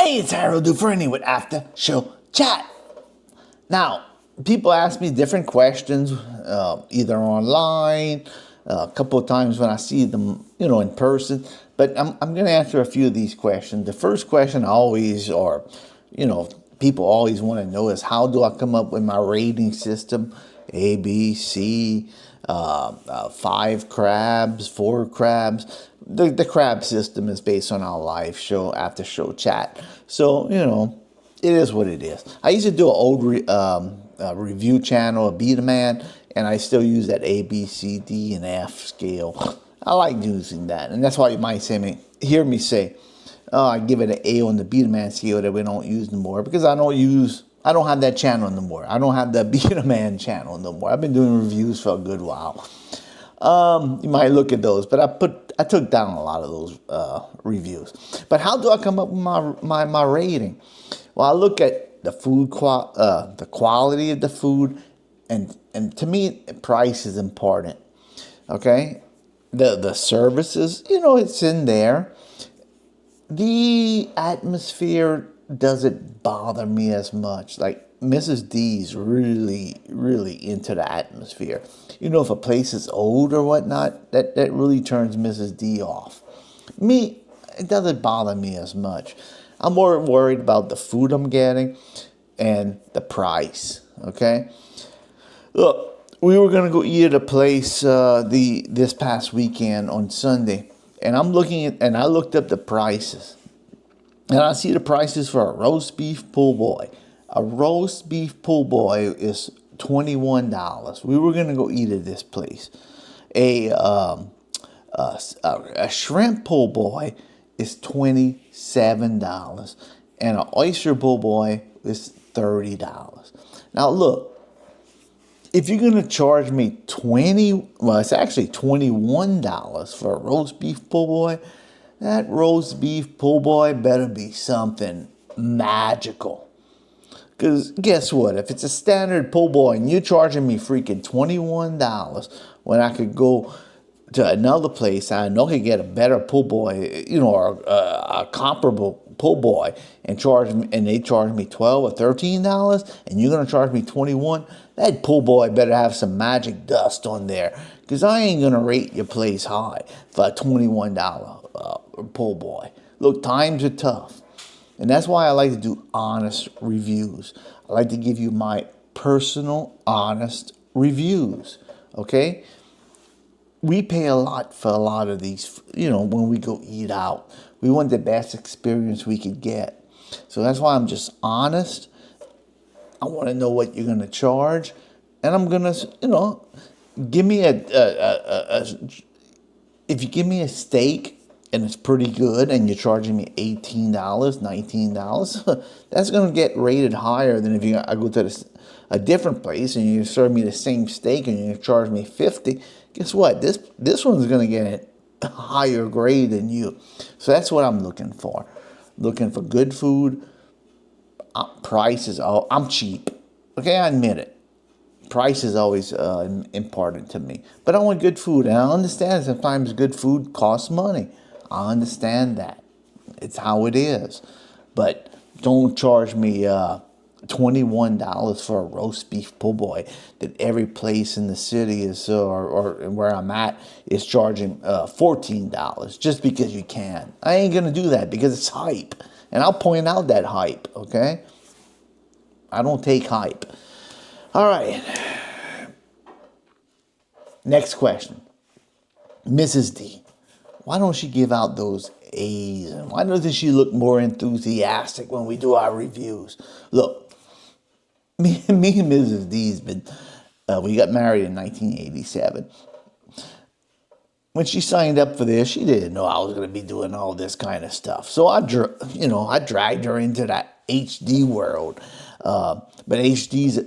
Hey, it's Harold Dufrene with After Show Chat. Now, people ask me different questions, either online, a couple of times when I see them, in person. But I'm going to answer a few of these questions. The first question people always want to know is, how do I come up with my rating system? A, B, C, 5 crabs, 4 crabs. The crab system is based on our live show, After Show Chat. So, it is what it is. I used to do an old review channel, a Beta Man, and I still use that A, B, C, D, and F scale. I like using that, and that's why you might hear me say, "Oh, I give it an A on the Beta Man scale that we don't use anymore," because I don't have that channel anymore. I don't have the Beta Man channel no more. I've been doing reviews for a good while. You might look at those, but I took down a lot of those reviews. But how do I come up with my rating? Well, I look at the the quality of the food, and to me, price is important. Okay, the services, it's in there. The atmosphere doesn't bother me as much. Like Mrs. D's really, really into the atmosphere. If a place is old or whatnot, that really turns Mrs. D off. Me, it doesn't bother me as much. I'm more worried about the food I'm getting and the price. Okay. Look, we were gonna go eat at a place this past weekend on Sunday, and I looked up the prices, and I see the prices for a roast beef po' boy. A roast beef po' boy is $21. We were gonna go eat at this place. A shrimp po' boy is $27, and an oyster po' boy is $30. Now look, if you're gonna charge me it's actually $21 for a roast beef po' boy, that roast beef po' boy better be something magical. Because guess what? If it's a standard po' boy and you're charging me freaking $21 when I could go to another place, I know I could get a better po' boy, or a comparable po' boy, and they charge me $12 or $13, and you're gonna charge me $21. That po' boy better have some magic dust on there, because I ain't gonna rate your place high for a $21 po' boy. Look, times are tough. And that's why I like to do honest reviews. I like to give you my personal, honest reviews. Okay? We pay a lot for a lot of these, when we go eat out. We want the best experience we could get. So that's why I'm just honest. I want to know what you're going to charge. And I'm going to, give me if you give me a steak, and it's pretty good, and you're charging me $18, $19, that's going to get rated higher than if I go to a different place and you serve me the same steak and you charge me $50. Guess what? This one's going to get a higher grade than you. So that's what I'm looking for. Looking for good food. Prices. I'm cheap. Okay, I admit it. Price is always important to me. But I want good food, and I understand sometimes good food costs money. I understand that. It's how it is. But don't charge me $21 for a roast beef po' boy that every place in the city is, or where I'm at, is charging $14 just because you can. I ain't going to do that because it's hype. And I'll point out that hype, okay? I don't take hype. All right. Next question. Mrs. D. Why don't she give out those A's? And why doesn't she look more enthusiastic when we do our reviews? Look, me and Mrs. D's we got married in 1987. When she signed up for this, she didn't know I was going to be doing all this kind of stuff. So I dragged her into that HD world. But HD's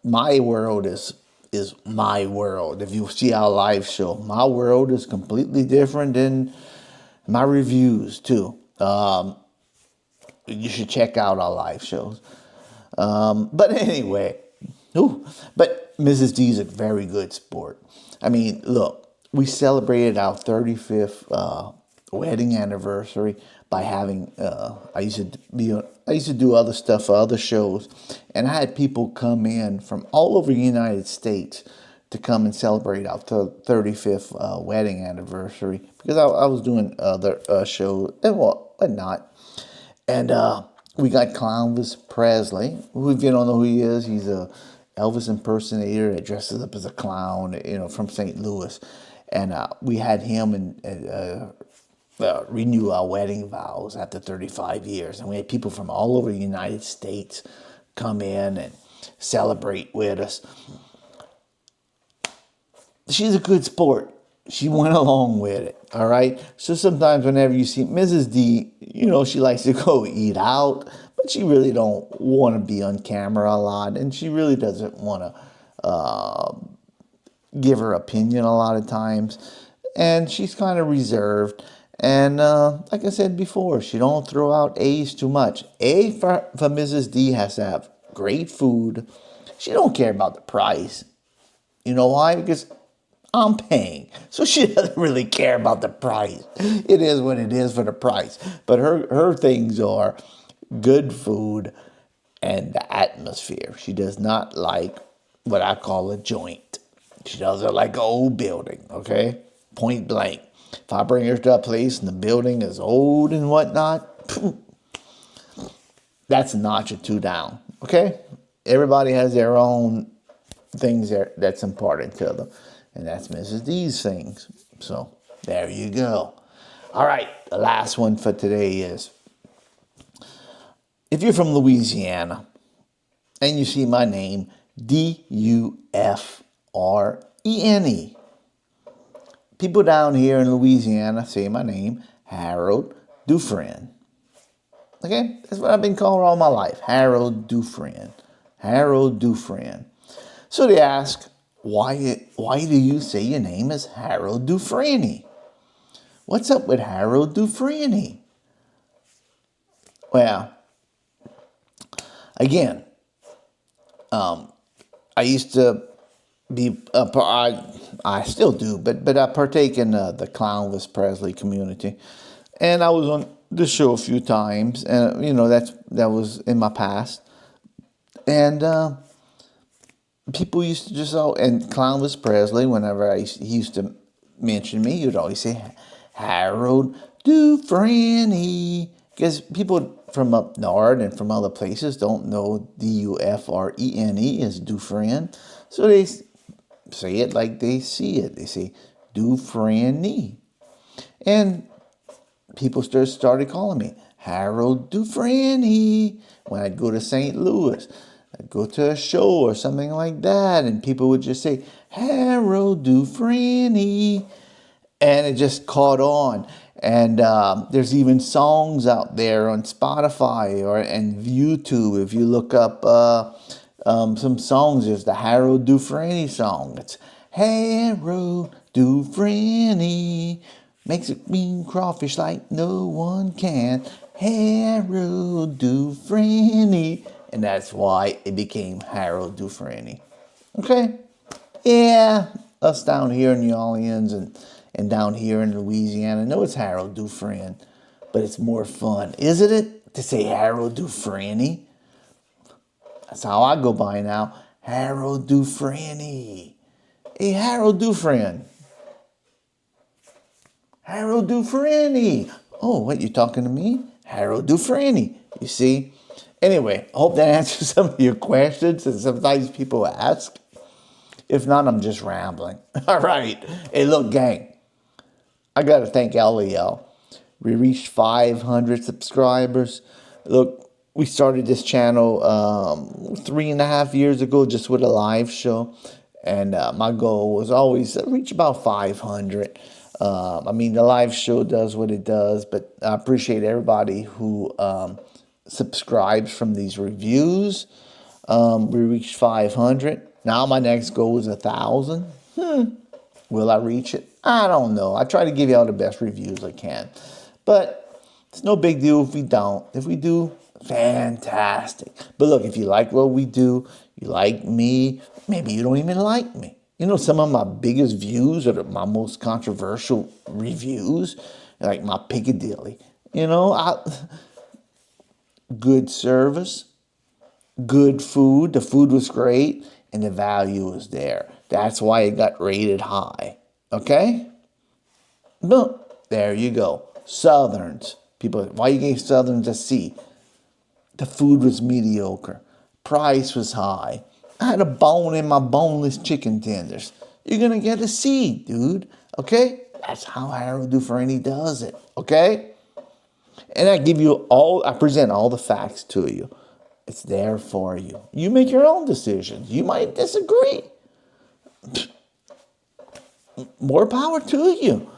my world is my world. If you see our live show, my world is completely different than my reviews too. You should check out our live shows. But anyway, but Mrs. D's a very good sport. I mean, look, we celebrated our 35th wedding anniversary by having. I used to do other stuff for other shows, and I had people come in from all over the United States to come and celebrate our 35th wedding anniversary, because I was doing other shows and whatnot. And we got Elvis Presley, who, if you don't know who he is, he's a Elvis impersonator that dresses up as a clown, from St. Louis. And we had him and renew our wedding vows after 35 years. And we had people from all over the United States come in and celebrate with us. She's a good sport. She went along with it, all right? So sometimes whenever you see Mrs. D, she likes to go eat out, but she really don't want to be on camera a lot, and she really doesn't want to give her opinion a lot of times, and she's kind of reserved. And like I said before, she don't throw out A's too much. A for Mrs. D has to have great food. She don't care about the price. You know why? Because I'm paying. So she doesn't really care about the price. It is what it is for the price. But her things are good food and the atmosphere. She does not like what I call a joint. She doesn't like an old building, okay? Point blank. If I bring her to a place and the building is old and whatnot, that's a notch or two down, okay? Everybody has their own things that's important to them. And that's Mrs. D's things. So there you go. All right, the last one for today is, if you're from Louisiana and you see my name, Dufrene. People down here in Louisiana say my name, Harold Dufrene. Okay, that's what I've been called all my life, Harold Dufrene. Harold Dufrene. So they ask, why do you say your name is Harold Dufrene? What's up with Harold Dufrene? Well, again, I used to be, I still do, but I partake in the Elvis Presley community. And I was on the show a few times, and, that was in my past. And people used to just, and Elvis Presley, whenever he used to mention me, he would always say, Harold Dufrene, because people from up north and from other places don't know Dufrene is Dufresne, so they say it like they see it. They say Dufrene, and people started calling me Harold Dufrene when I'd go to St. Louis. I'd go to a show or something like that, and people would just say Harold Dufrene, and it just caught on. And there's even songs out there on Spotify and YouTube. If you look up some songs, there's the Harold Dufrene song. It's Harold Dufrene makes a green crawfish like no one can. Harold Dufrene. And that's why it became Harold Dufrene. Okay? Yeah, us down here in New Orleans and down here in Louisiana, know it's Harold Dufrene, but it's more fun, isn't it, to say Harold Dufrene? That's how I go by now. Harold Dufrene. Hey, Harold Dufrene. Harold Dufrene. Oh, what, you talking to me? Harold Dufrene. You see? Anyway, I hope that answers some of your questions that sometimes people ask. If not, I'm just rambling. All right. Hey, look, gang. I got to thank all of y'all. We reached 500 subscribers. Look, we started this channel 3.5 years ago just with a live show. And my goal was always to reach about 500. The live show does what it does, but I appreciate everybody who subscribes from these reviews. We reached 500. Now my next goal is 1,000. Will I reach it? I don't know. I try to give you all the best reviews I can. But it's no big deal if we don't. If we do, fantastic. But look, if you like what we do, you like me, maybe you don't even like me. Some of my biggest views are my most controversial reviews, like my Piccadilly. You know, good service, good food. The food was great, and the value was there. That's why it got rated high. Okay? Boom. There you go. Southerns. People, why you gave Southerns a C? The food was mediocre. Price was high. I had a bone in my boneless chicken tenders. You're gonna get a C, dude. Okay? That's how Harold Dufrene does it. Okay? And I present all the facts to you. It's there for you. You make your own decisions. You might disagree. More power to you.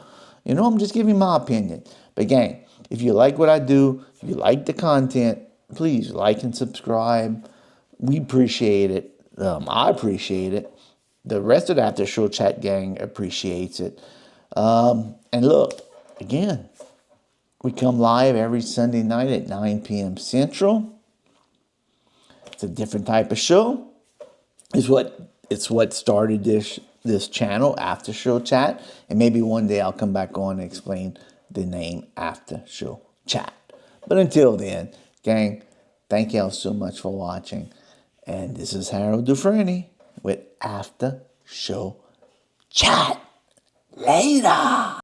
You know, I'm just giving my opinion. But gang, if you like what I do, if you like the content, please like and subscribe. We appreciate it. I appreciate it. The rest of the After Show Chat gang appreciates it. And look, again, we come live every Sunday night at 9 p.m. Central. It's a different type of show. It's what started this channel, After Show Chat, and maybe one day I'll come back on and explain the name After Show Chat. But until then, gang, thank y'all so much for watching. And this is Harold Dufrene with After Show Chat. Later.